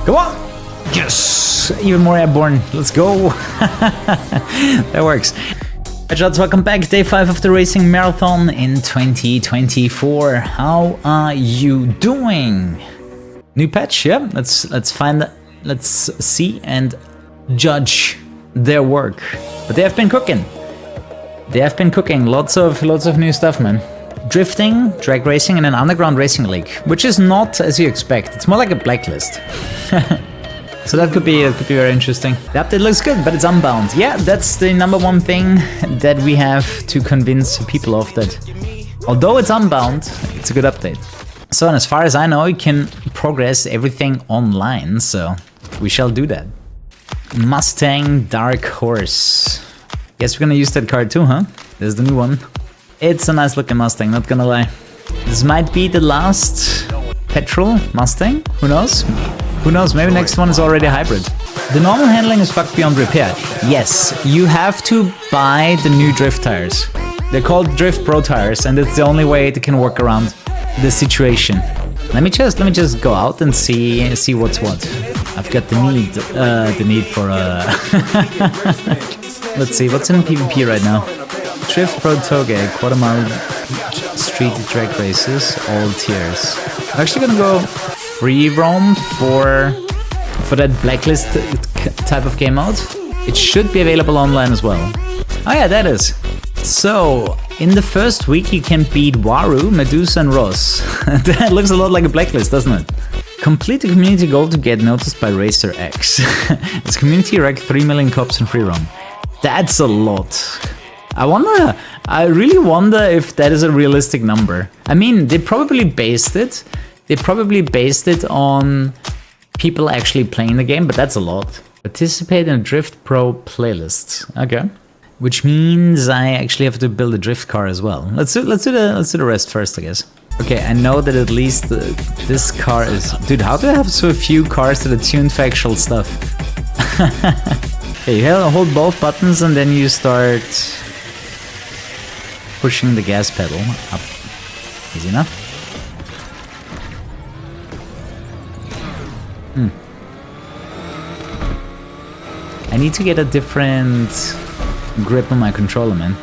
Come on! Yes! Even more airborne. Let's go! That works. Hey, Jods, welcome back. Day 5 of the racing marathon in 2024. How are you doing? New patch, yeah? Let's find, let's see and judge their work. But they have been cooking. They have been cooking. Lots of new stuff, man. Drifting, drag racing, and an underground racing league, which is not as you expect. It's more like a blacklist. So that could be very interesting. The update looks good, but it's unbound. Yeah, that's the #1 thing that we have to convince people of, that although it's unbound, it's a good update. So, and as far as I know, you can progress everything online, so we shall do that. Mustang Dark Horse. Guess we're gonna use that card too, huh? There's the new one. It's a nice looking Mustang, not gonna lie. This might be the last petrol Mustang, who knows? Who knows, maybe next one is already a hybrid. The normal handling is fucked beyond repair. Yes, you have to buy the new drift tires. They're called Drift Pro tires, and it's the only way they can work around the situation. Let me just go out and see what's what. I've got the need for let's see, what's in PvP right now? Drift Pro Toge, quarter mile street drag races, all tiers. I'm actually gonna go free roam for that blacklist type of game mode. It should be available online as well. Oh yeah, that is. So, in the first week you can beat Waru, Medusa and Ross. That looks a lot like a blacklist, doesn't it? Complete the community goal to get noticed by Racer X. This community racked 3 million cops in free roam. That's a lot. I really wonder if that is a realistic number. I mean, they probably based it on people actually playing the game, but that's a lot. Participate in a Drift Pro playlist. Okay. Which means I actually have to build a drift car as well. Let's do the rest first, I guess. Okay, I know that at least this car is... Dude, how do I have so few cars that are tuned for actual stuff? Okay, you hold both buttons and then you start pushing the gas pedal up. Easy enough. I need to get a different grip on my controller, man.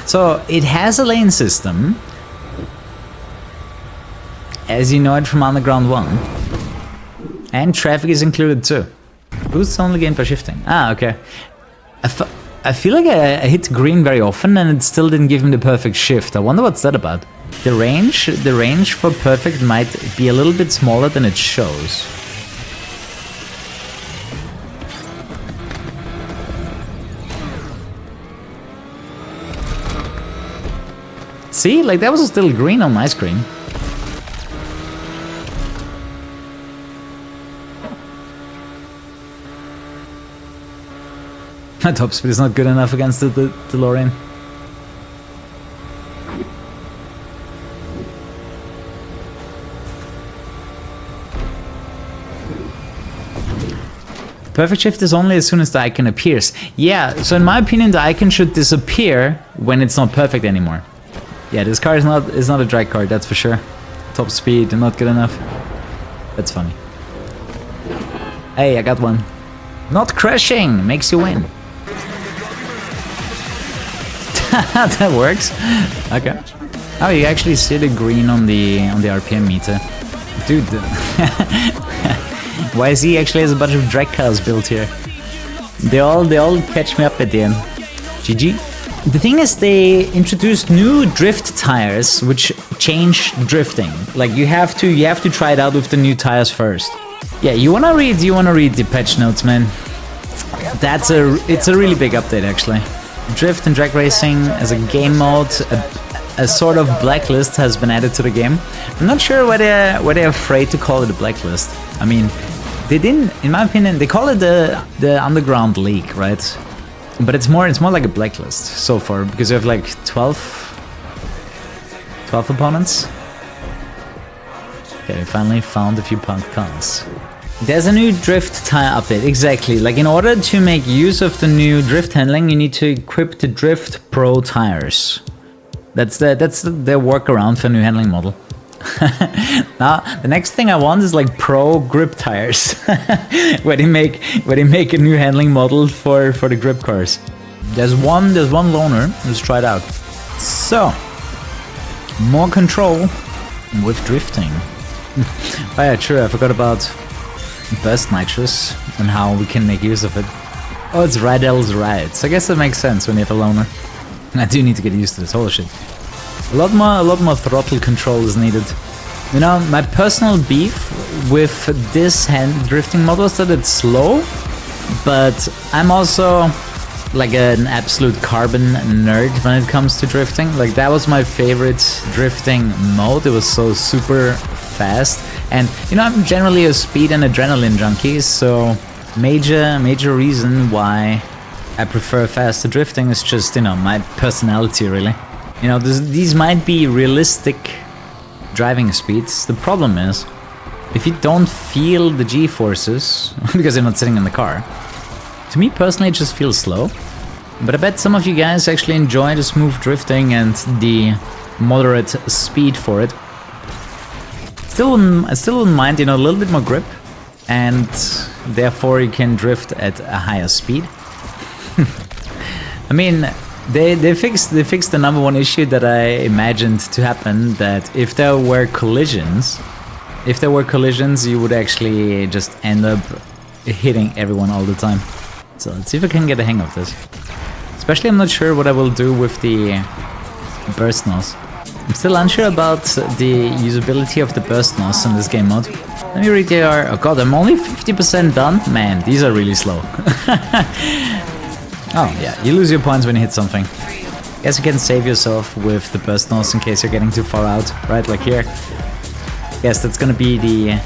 So it has a lane system, as you know it from Underground 1, and traffic is included too. Boosts only gained by shifting. Ah, okay. I feel like I hit green very often and it still didn't give me the perfect shift. I wonder what's that about. The range for perfect might be a little bit smaller than it shows. See, like that was still green on my screen. My top speed is not good enough against the DeLorean. Perfect shift is only as soon as the icon appears. Yeah, so in my opinion the icon should disappear when it's not perfect anymore. Yeah, this car is not a drag car, that's for sure. Top speed, not good enough. That's funny. Hey, I got one. Not crashing makes you win. That works. Okay. Oh, you actually see the green on the RPM meter. Dude. YZ actually has a bunch of drag cars built here. They all catch me up at the end. GG. The thing is, they introduced new drift tires which change drifting. Like you have to try it out with the new tires first. Yeah, you wanna read the patch notes, man. It's a really big update actually. Drift and drag racing as a game mode, a sort of blacklist has been added to the game. I'm not sure why they're afraid to call it a blacklist. I mean, they didn't, in my opinion, they call it the Underground League, right? But it's more like a blacklist so far because you have like 12 opponents. Okay, we finally found a few punk cons. There's a new drift tire update, exactly. Like in order to make use of the new drift handling, you need to equip the Drift Pro tires. That's the workaround for new handling model. Now the next thing I want is like Pro grip tires, where they make a new handling model for the grip cars. There's one loaner. Let's try it out. So more control with drifting. Oh yeah, true. I forgot about burst nitrous and how we can make use of it. Oh, it's Radell's rides. I guess that makes sense when you have a loaner. I do need to get used to this whole shit. A lot more throttle control is needed. You know, my personal beef with this hand drifting model is that it's slow, but I'm also like an absolute carbon nerd when it comes to drifting. Like that was my favorite drifting mode. It was so super fast, and you know, I'm generally a speed and adrenaline junkie, so major reason why I prefer faster drifting is just, you know, my personality really. You know, these might be realistic driving speeds. The problem is, if you don't feel the G-forces, because you're not sitting in the car, to me personally it just feels slow. But I bet some of you guys actually enjoy the smooth drifting and the moderate speed for it. I still wouldn't mind, you know, a little bit more grip, and therefore you can drift at a higher speed. I mean, they fixed the number one issue that I imagined to happen, that if there were collisions, you would actually just end up hitting everyone all the time. So let's see if I can get a hang of this. Especially I'm not sure what I will do with the burst nose. I'm still unsure about the usability of the burst nose in this game mode. Let me read here. Oh god, I'm only 50% done? Man, these are really slow. Oh yeah, you lose your points when you hit something. Guess you can save yourself with the burst nose in case you're getting too far out, right? Like here. Yes, that's gonna be the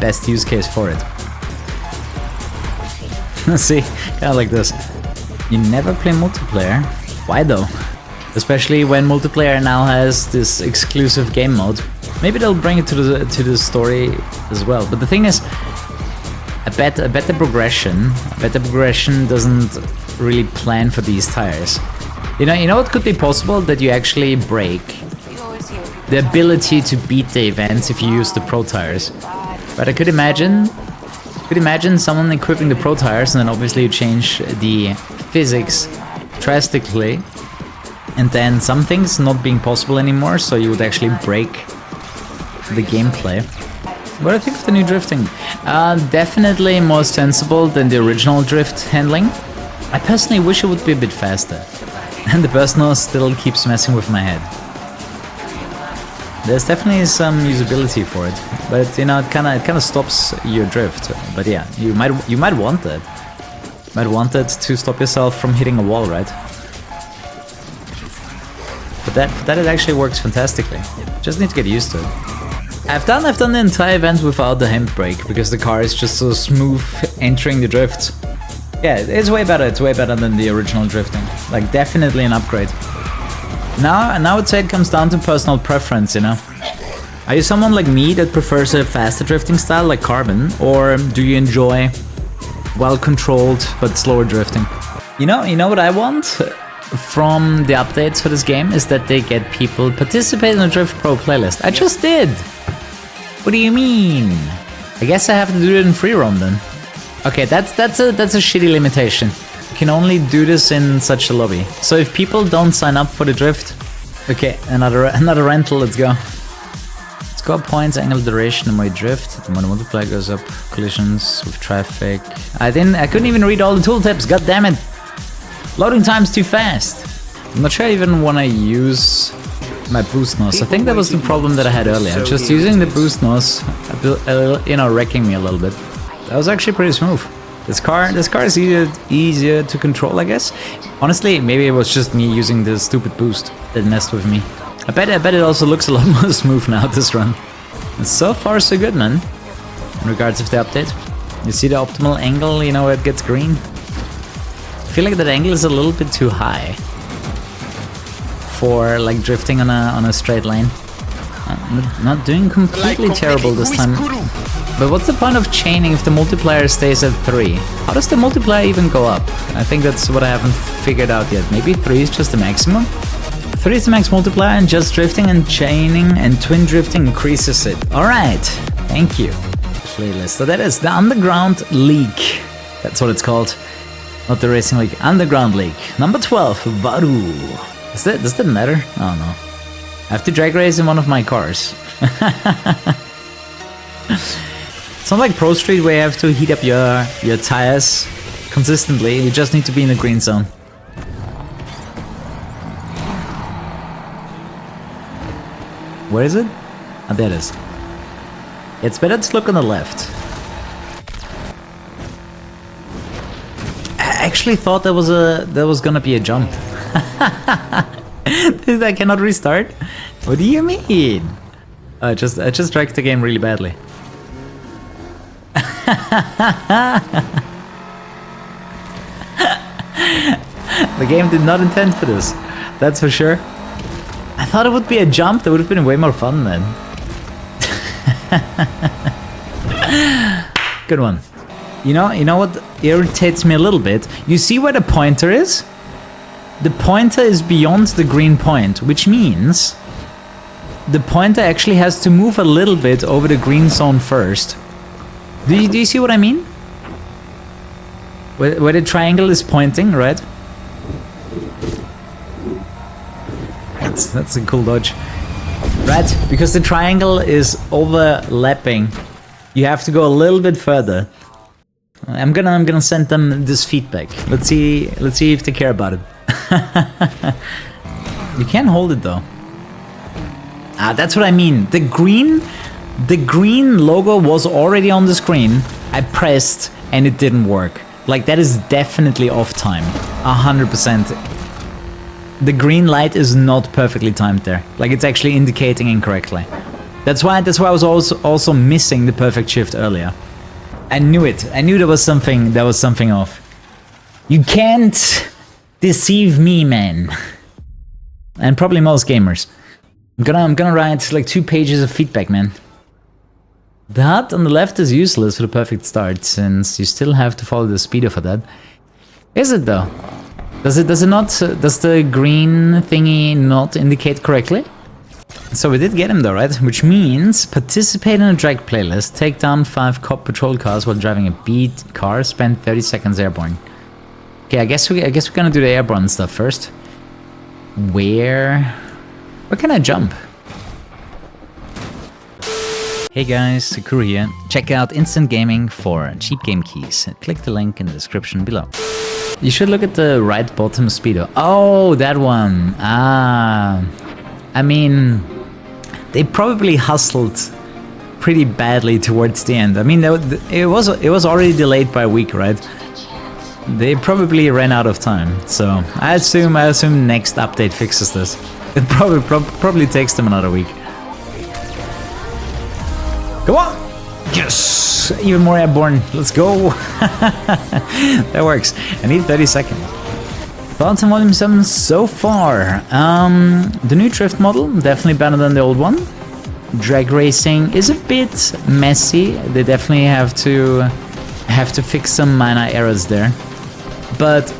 best use case for it. See, kinda like this. You never play multiplayer. Why though? Especially when multiplayer now has this exclusive game mode. Maybe they'll bring it to the story as well. But the thing is, I bet the progression doesn't really plan for these tires. You know what could be possible? That you actually break the ability to beat the events if you use the pro tires. But I could imagine someone equipping the pro tires, and then obviously you change the physics drastically, and then some things not being possible anymore, so you would actually break the gameplay. What do I think of the new drifting? Definitely more sensible than the original drift handling. I personally wish it would be a bit faster, and the burst nose still keeps messing with my head. There's definitely some usability for it, but you know, it kind of stops your drift. But yeah, you might want that. Might want it to stop yourself from hitting a wall, right? But that it actually works fantastically. Just need to get used to it. I've done the entire event without the handbrake because the car is just so smooth entering the drift. Yeah, it's way better. It's way better than the original drifting. Like definitely an upgrade. Now I would say it comes down to personal preference, you know. Are you someone like me that prefers a faster drifting style like Carbon, or do you enjoy well-controlled but slower drifting? You know what I want from the updates for this game is that they get people participate in the Drift Pro playlist. I just did. What do you mean? I guess I have to do it in free roam then. Okay, that's a shitty limitation. You can only do this in such a lobby. So if people don't sign up for the drift, okay, another rental. Let's go. Score points, angle, duration, and my drift. The more the multiplier goes up, collisions with traffic. I couldn't even read all the tooltips. God damn it! Loading time's too fast. I'm not sure I even want to use my boost nose. I think that was the problem that I had earlier. Just using the boost nose, you know, wrecking me a little bit. That was actually pretty smooth. This car is easier to control, I guess. Honestly, maybe it was just me using the stupid boost that messed with me. I bet it also looks a lot more smooth now, this run. And so far so good, man. In regards of the update. You see the optimal angle, you know, where it gets green? I feel like that angle is a little bit too high for like drifting on a straight line. I'm not doing completely terrible this time. But what's the point of chaining if the multiplier stays at 3? How does the multiplier even go up? I think that's what I haven't figured out yet. Maybe 3 is just the maximum? 3 is the max multiplier, and just drifting and chaining and twin drifting increases it. Alright, thank you. Playlist. So that is the Underground League. That's what it's called. Not the Racing League. Underground League. Number 12, Varu. Does that matter? Oh no. I have to drag race in one of my cars. It's not like Pro Street where you have to heat up your tires consistently. You just need to be in the green zone. Where is it? Oh, there it is. It's better to look on the left. I actually thought there was gonna be a jump. I cannot restart? What do you mean? I just dragged the game really badly. The game did not intend for this. That's for sure. I thought it would be a jump. That would have been way more fun then. Good one. You know what irritates me a little bit? You see where the pointer is? The pointer is beyond the green point, which means the pointer actually has to move a little bit over the green zone first. Do you see what I mean? Where the triangle is pointing, right? That's a cool dodge. Right, because the triangle is overlapping. You have to go a little bit further. I'm gonna send them this feedback. Let's see if they care about it. You can't hold it though. Ah, that's what I mean. The green logo was already on the screen. I pressed and it didn't work. Like, that is definitely off time. 100%. The green light is not perfectly timed there. Like, it's actually indicating incorrectly. That's why I was also missing the perfect shift earlier. I knew it. I knew there was something off. You can't deceive me, man. And probably most gamers. I'm gonna write like 2 pages of feedback, man. The HUD on the left is useless for the perfect start, since you still have to follow the speedo for that. Is it though? Does the green thingy not indicate correctly? So we did get him though, right? Which means participate in a drag playlist, take down 5 cop patrol cars while driving a beat car, spend 30 seconds airborne. Okay, I guess we're gonna do the airborne stuff first. Where can I jump? Hey guys, Kuru here. Check out Instant Gaming for cheap game keys. Click the link in the description below. You should look at the right bottom speedo. Oh, that one. Ah, I mean, they probably hustled pretty badly towards the end. I mean, it was already delayed by a week, right? They probably ran out of time. So I assume next update fixes this. It probably takes them another week. Come on! Yes! Even more airborne. Let's go! That works. I need 30 seconds. Thoughts on Vol.7 so far? The new drift model, definitely better than the old one. Drag racing is a bit messy. They definitely have to fix some minor errors there. But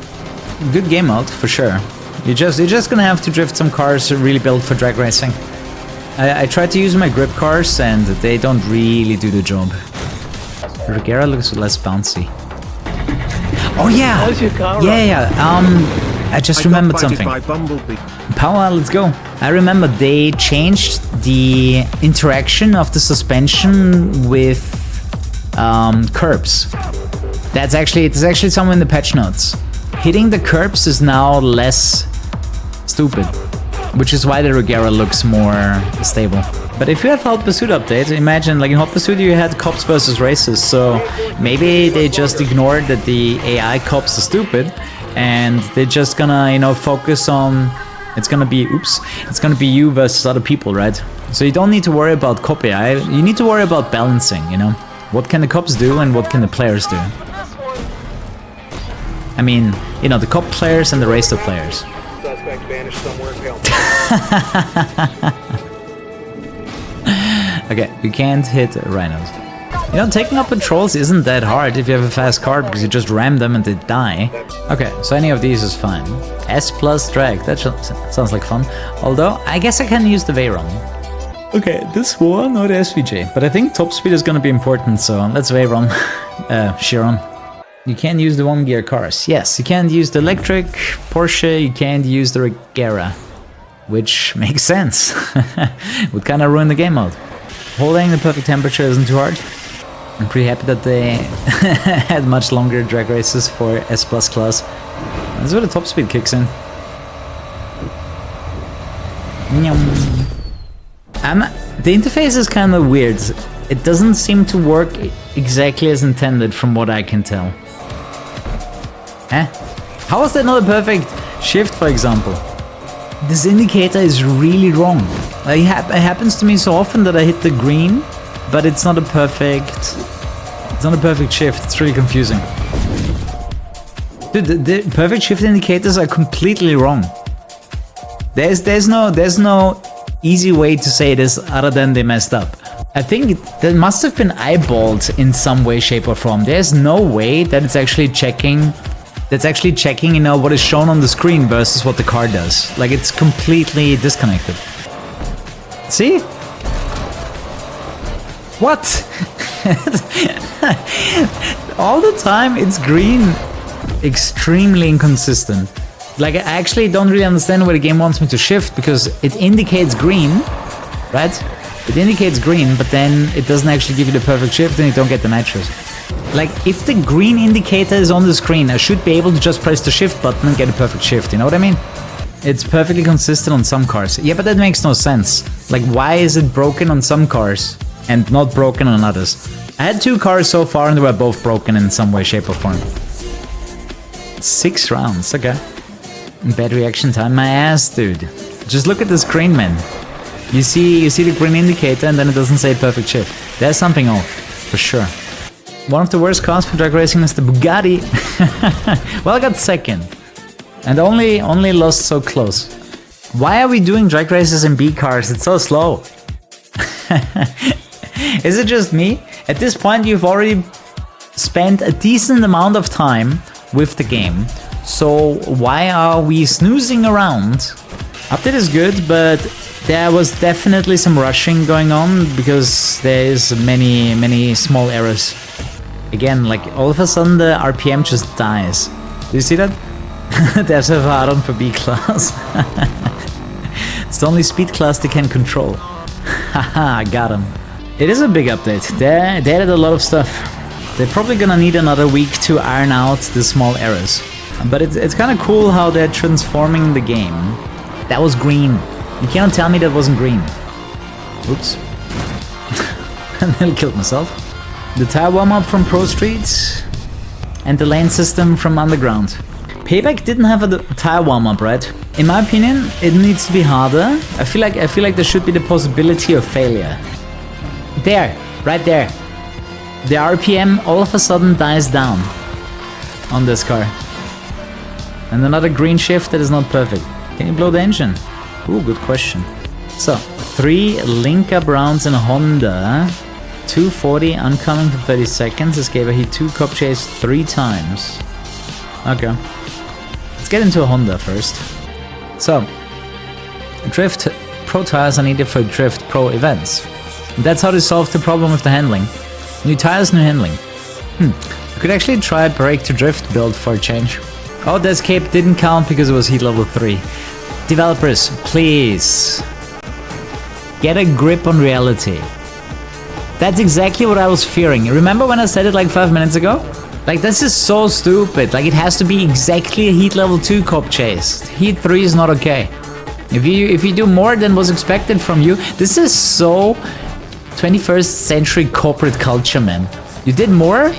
good game mode for sure. You're just gonna have to drift some cars really built for drag racing. I tried to use my grip cars and they don't really do the job. Regera looks less bouncy. Oh yeah! How's your car? Yeah. I just remembered something. Power, let's go. I remember they changed the interaction of the suspension with curbs. It's actually somewhere in the patch notes. Hitting the curbs is now less stupid, which is why the Regera looks more stable. But if you have Hot Pursuit update, imagine like in Hot Pursuit you had cops versus races, so maybe they just ignored that the AI cops are stupid and they're just gonna, focus on, it's gonna be you versus other people, right? So you don't need to worry about cop AI, you need to worry about balancing, What can the cops do and what can the players do? I mean, the cop players and the racer players. Suspect vanished somewhere. Okay, you can't hit rhinos. You know, taking out patrols isn't that hard if you have a fast car, because you just ram them and they die. Okay, so any of these is fine. S plus drag, that sounds like fun. Although, I guess I can use the Veyron. Okay, this one or the SVJ, but I think top speed is gonna be important, so let's Veyron. Chiron. You can't use the one gear cars. Yes, you can't use the electric Porsche, you can't use the Regera. Which makes sense. Would kind of ruin the game mode. Holding the perfect temperature isn't too hard. I'm pretty happy that they had much longer drag races for S plus class. That's where the top speed kicks in. The interface is kind of weird. It doesn't seem to work exactly as intended from what I can tell. How is that not a perfect shift, for example? This indicator is really wrong. It happens to me so often that I hit the green, but it's not a perfect shift. It's really confusing. Dude, the perfect shift indicators are completely wrong. There's no easy way to say this other than they messed up. I think that must have been eyeballed in some way, shape, or form. There's no way that it's actually checking. You know, what is shown on the screen versus what the car does. Like, it's completely disconnected. See? What? All the time it's green. Extremely inconsistent. Like, I actually don't really understand where the game wants me to shift, because it indicates green, right? It indicates green, but then it doesn't actually give you the perfect shift and you don't get the nitros. Like, if the green indicator is on the screen, I should be able to just press the shift button and get a perfect shift, you know what I mean? It's perfectly consistent on some cars. Yeah, but that makes no sense. Like, why is it broken on some cars and not broken on others? I had 2 cars so far and they were both broken in some way, shape, or form. 6 rounds, okay. Bad reaction time, my ass, dude. Just look at the screen, man. You see the green indicator and then it doesn't say perfect shift. There's something off, for sure. One of the worst cars for drag racing is the Bugatti. Well, I got second. And only lost so close. Why are we doing drag races in B cars? It's so slow. Is it just me? At this point, you've already spent a decent amount of time with the game. So why are we snoozing around? Update is good, but there was definitely some rushing going on because there is many small errors. Again, like, all of a sudden the RPM just dies. Do you see that? There's a Varon for B class. It's the only speed class they can control. Haha, got him. It is a big update. They added a lot of stuff. They're probably gonna need another week to iron out the small errors. But it's kind of cool how they're transforming the game. That was green. You cannot tell me that wasn't green. Oops. I nearly killed myself. The tire warm-up from Pro Street and the lane system from Underground. Payback didn't have a tire warm-up, right? In my opinion, it needs to be harder. I feel like there should be the possibility of failure. There, right there. The RPM all of a sudden dies down on this car. And another green shift that is not perfect. Can you blow the engine? Ooh, good question. So, 3 link-up rounds in a Honda. 240 oncoming for 30 seconds. This gave a heat 2 cop chase 3 times. Okay. Let's get into a Honda first. So, Drift Pro tires are needed for Drift Pro events. That's how they solved the problem with the handling. New tires, new handling. I could actually try a brake to drift build for a change. Oh, the escape didn't count because it was heat level 3. Developers, please. Get a grip on reality. That's exactly what I was fearing. Remember when I said it like 5 minutes ago? Like, this is so stupid. Like, it has to be exactly a heat level 2 cop chase. Heat 3 is not okay. If you do more than was expected from you, this is so 21st century corporate culture, man. You did more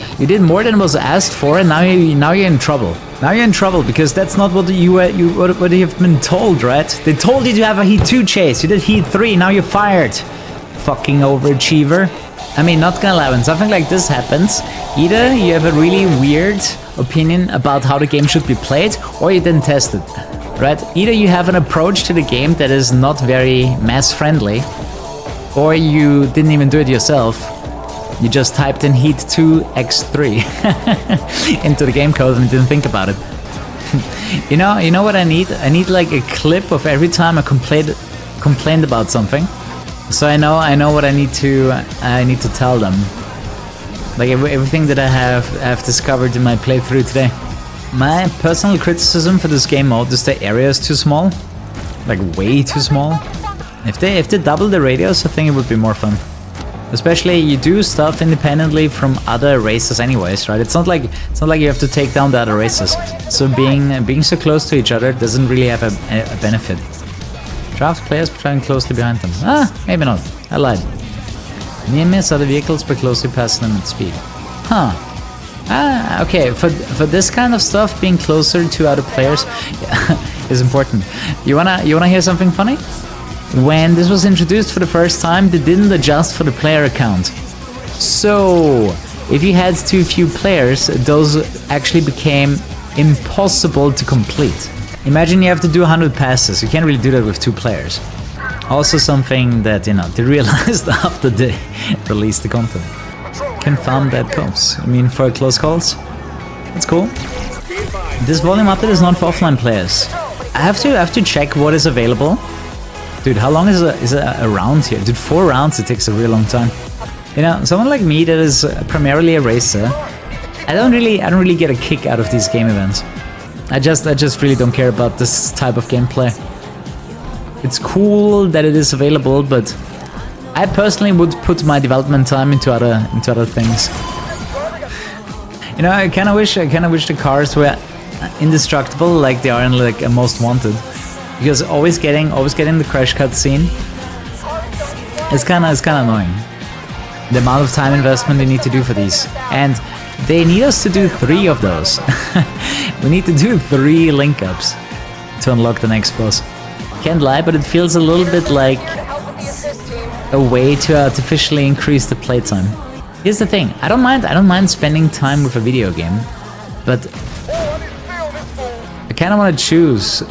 than was asked for, and now you're in trouble. Now you're in trouble because that's not what you have been told, right? They told you to have a heat 2 chase. You did heat 3. Now you're fired. Fucking overachiever. I mean, not gonna lie, when something like this happens, either you have a really weird opinion about how the game should be played, or you didn't test it, right? Either you have an approach to the game that is not very mass friendly, or you didn't even do it yourself, You just typed in Heat 2 X3 into the game code and didn't think about it. You know what I need? I need like a clip of every time I complained about something, so I know what I need to tell them. Like everything that I have discovered in my playthrough today. My personal criticism for this game mode is the area is too small, like way too small. If they double the radius, I think it would be more fun. Especially you do stuff independently from other races anyways, right? It's not like you have to take down the other races. So being so close to each other doesn't really have a benefit. Draft players patrolling closely behind them. Ah, maybe not. I lied. Near miss other vehicles but closely pass them at speed. Huh. Ah, okay. For this kind of stuff, being closer to other players is important. You wanna hear something funny? When this was introduced for the first time, they didn't adjust for the player count. So, if you had too few players, those actually became impossible to complete. Imagine you have to do 100 passes, you can't really do that with 2 players. Also something that, they realized after they released the content. Can farm dead cops. I mean, for close calls? That's cool. This volume update is not for offline players. I have to check what is available. Dude, how long is a round here? Dude, 4 rounds, it takes a real long time. Someone like me that is primarily a racer, I don't really get a kick out of these game events. I just really don't care about this type of gameplay. It's cool that it is available, but I personally would put my development time into other things. I kind of wish the cars were indestructible like they are in like a Most Wanted. Because always getting the crash cutscene is kind of annoying. The amount of time investment they need to do for these, and they need us to do 3 of those. We need to do 3 link ups to unlock the next boss. Can't lie, but it feels a little bit like a way to artificially increase the playtime. Here's the thing: I don't mind spending time with a video game, but I kind of want to choose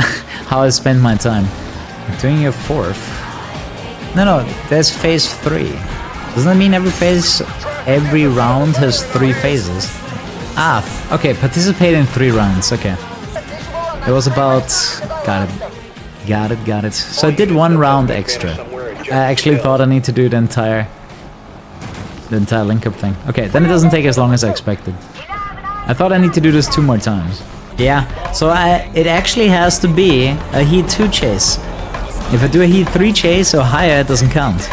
how I spend my time. I'm doing a 4th. No, there's phase 3. Doesn't that mean every round has 3 phases? Ah, okay, participate in 3 rounds, okay. It was about... Got it. So I did 1 round extra. I actually thought I need to do the entire link up thing. Okay, then it doesn't take as long as I expected. I thought I need to do this 2 more times. Yeah, so it actually has to be a Heat 2 chase. If I do a Heat 3 chase or higher, it doesn't count.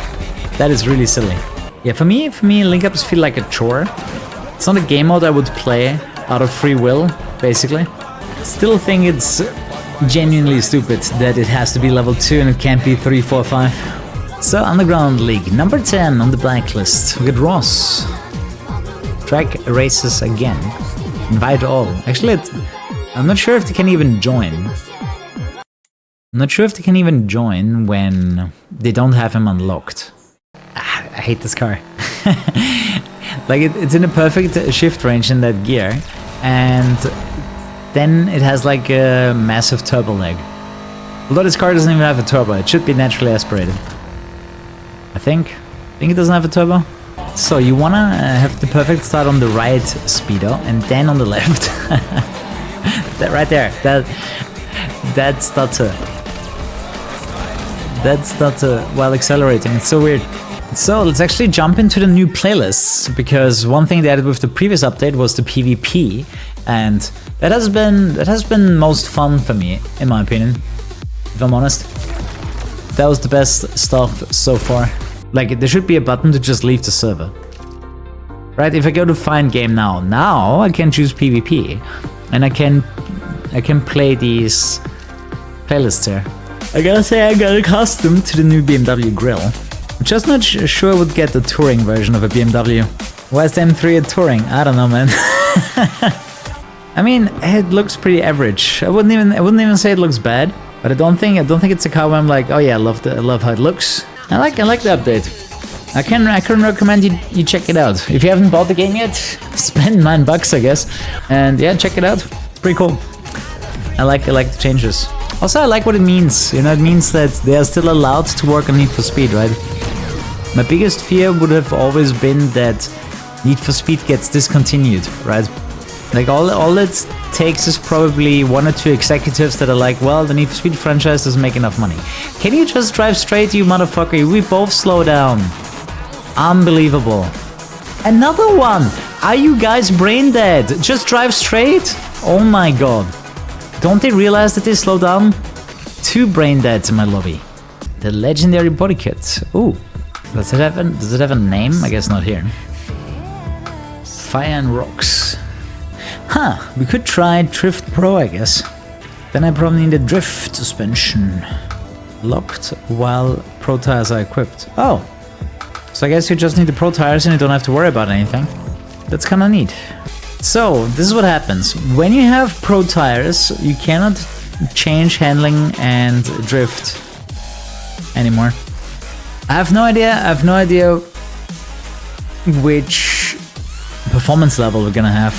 That is really silly. Yeah, for me, link ups feel like a chore. It's not a game mode I would play out of free will, basically. Still think it's genuinely stupid that it has to be level 2 and it can't be 3, 4, 5. So, Underground League, number 10 on the blacklist. We got Ross. Track races again. Invite all. Actually, I'm not sure if they can even join. I'm not sure if they can even join when they don't have him unlocked. I hate this car. Like it's in a perfect shift range in that gear, and then it has like a massive turbo lag. Although this car doesn't even have a turbo, it should be naturally aspirated. I think it doesn't have a turbo. So you wanna have the perfect start on the right speedo and then on the left. That right there, that stutter while accelerating. It's so weird. So let's actually jump into the new playlists, because one thing they added with the previous update was the PvP, and that has been most fun for me, in my opinion, if I'm honest. That was the best stuff so far. Like, there should be a button to just leave the server. Right, if I go to find game now I can choose PvP, and I can play these playlists here. I gotta say, I got accustomed to the new BMW grille. I'm just not sure I would get the touring version of a BMW. Why is the M3 a touring? I don't know, man. I mean, it looks pretty average. I wouldn't even say it looks bad, but I don't think it's a car where I'm like, oh yeah, I love how it looks. I like the update. I can recommend you check it out. If you haven't bought the game yet, spend $9, I guess. And yeah, check it out. It's pretty cool. I like the changes. Also, I like what it means. It means that they are still allowed to work on Need for Speed, right? My biggest fear would have always been that Need for Speed gets discontinued, right? Like all it takes is probably one or two executives that are like, well, the Need for Speed franchise doesn't make enough money. Can you just drive straight, you motherfucker? We both slow down. Unbelievable. Another one! Are you guys brain dead? Just drive straight? Oh my god. Don't they realize that they slow down? 2 brain deads in my lobby. The legendary body kit. Ooh. Does it have a name? I guess not here. Fire and Rocks. Huh, we could try Drift Pro, I guess. Then I probably need a drift suspension. Locked while Pro tires are equipped. Oh. So I guess you just need the Pro tires and you don't have to worry about anything. That's kinda neat. So, this is what happens. When you have Pro tires, you cannot change handling and drift anymore. I have no idea which performance level we're gonna have.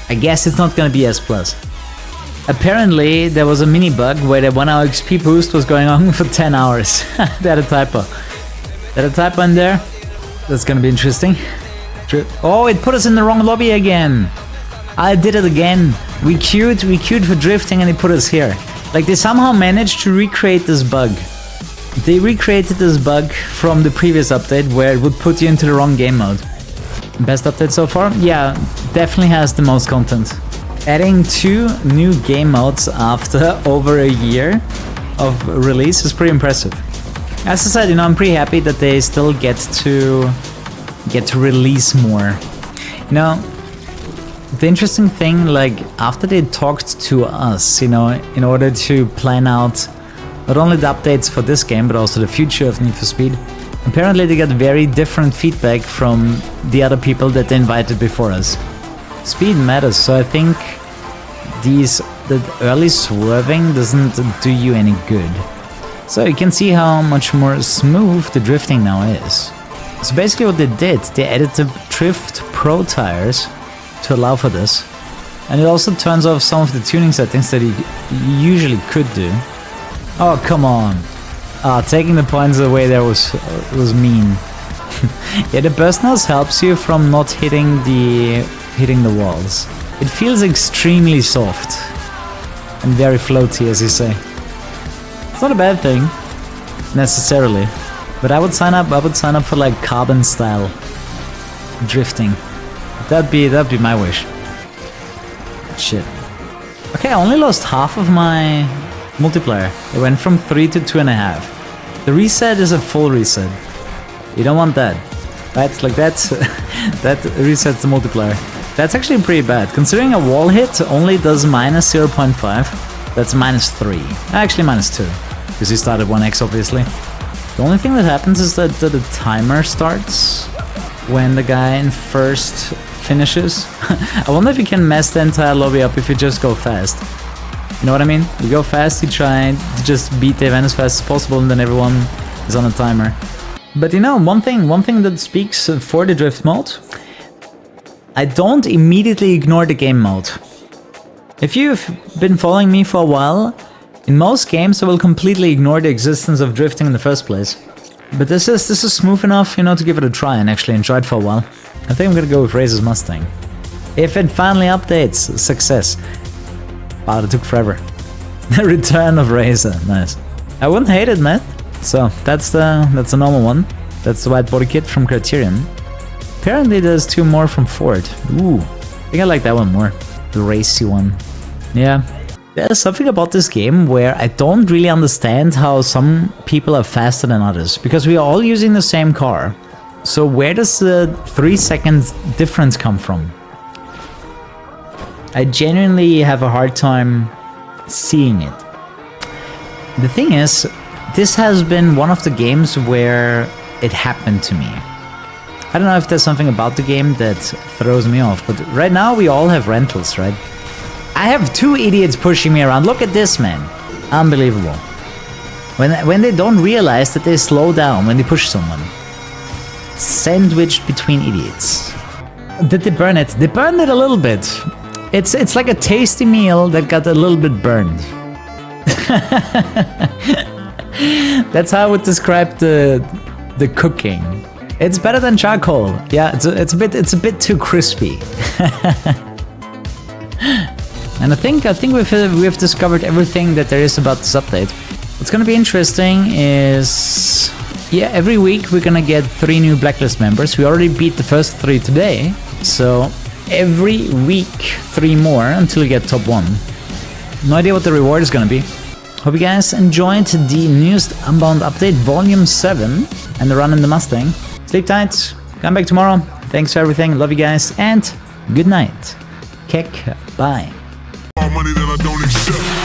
I guess it's not gonna be S+. Apparently, there was a mini bug where the 1 hour XP boost was going on for 10 hours. They had a typo. They had a typo in there. That's gonna be interesting. Oh, it put us in the wrong lobby again. I did it again. We queued for drifting and it put us here. Like, they somehow managed to recreate this bug. They recreated this bug from the previous update where it would put you into the wrong game mode. Best update so far? Yeah, definitely has the most content. Adding 2 new game modes after over a year of release is pretty impressive. As I said, you know, I'm pretty happy that they still get to release more. You know, the interesting thing, like, after they talked to us, you know, in order to plan out not only the updates for this game, but also the future of Need for Speed, apparently they got very different feedback from the other people that they invited before us. Speed matters, so I think the early swerving doesn't do you any good. So you can see how much more smooth the drifting now is. So basically what they did, they added the Drift Pro tires to allow for this. And it also turns off some of the tuning settings that you usually could do. Oh, come on. Taking the points away there was mean. Yeah, the burst nose helps you from not hitting the walls. It feels extremely soft and very floaty, as you say. It's not a bad thing necessarily, but I would sign up for like carbon style drifting. That'd be my wish. Shit. Okay, I only lost half of my multiplier. It went from 3 to 2.5. The reset is a full reset. You don't want that. Right? Like that resets the multiplier. That's actually pretty bad. Considering a wall hit only does minus 0.5, that's minus 3. Actually minus 2. Because you started 1x obviously. The only thing that happens is that the timer starts when the guy in first finishes. I wonder if you can mess the entire lobby up if you just go fast. You know what I mean? You go fast, you try to just beat the event as fast as possible, and then everyone is on a timer. But you know, one thing that speaks for the drift mode, I don't immediately ignore the game mode. If you've been following me for a while, in most games I will completely ignore the existence of drifting in the first place. But this is smooth enough, you know, to give it a try and actually enjoy it for a while. I think I'm gonna go with Razor's Mustang. If it finally updates, success. Wow, it took forever. The return of Razor, nice. I wouldn't hate it, man. So that's the normal one. That's the white body kit from Criterion. Apparently there's 2 more from Ford. Ooh, I think I like that one more. The racy one. Yeah. There's something about this game where I don't really understand how some people are faster than others, because we are all using the same car. So where does the 3 seconds difference come from? I genuinely have a hard time seeing it. The thing is, this has been one of the games where it happened to me. I don't know if there's something about the game that throws me off, but right now we all have rentals, right? I have 2 idiots pushing me around. Look at this, man. Unbelievable. When they don't realize that they slow down when they push someone. Sandwiched between idiots. Did they burn it? They burned it a little bit. It's like a tasty meal that got a little bit burned. That's how I would describe the the cooking. It's better than charcoal. Yeah, it's a bit too crispy. And I think we've discovered everything that there is about this update. What's gonna be interesting is, yeah, every week we're gonna get 3 new blacklist members. We already beat the first 3 today, so every week 3 more until we get top 1. No idea what the reward is gonna be. Hope you guys enjoyed the newest Unbound update, Volume 7, and the run in the Mustang. Sleep tight, come back tomorrow. Thanks for everything, love you guys, and good night. Kek, bye. Money that I don't accept.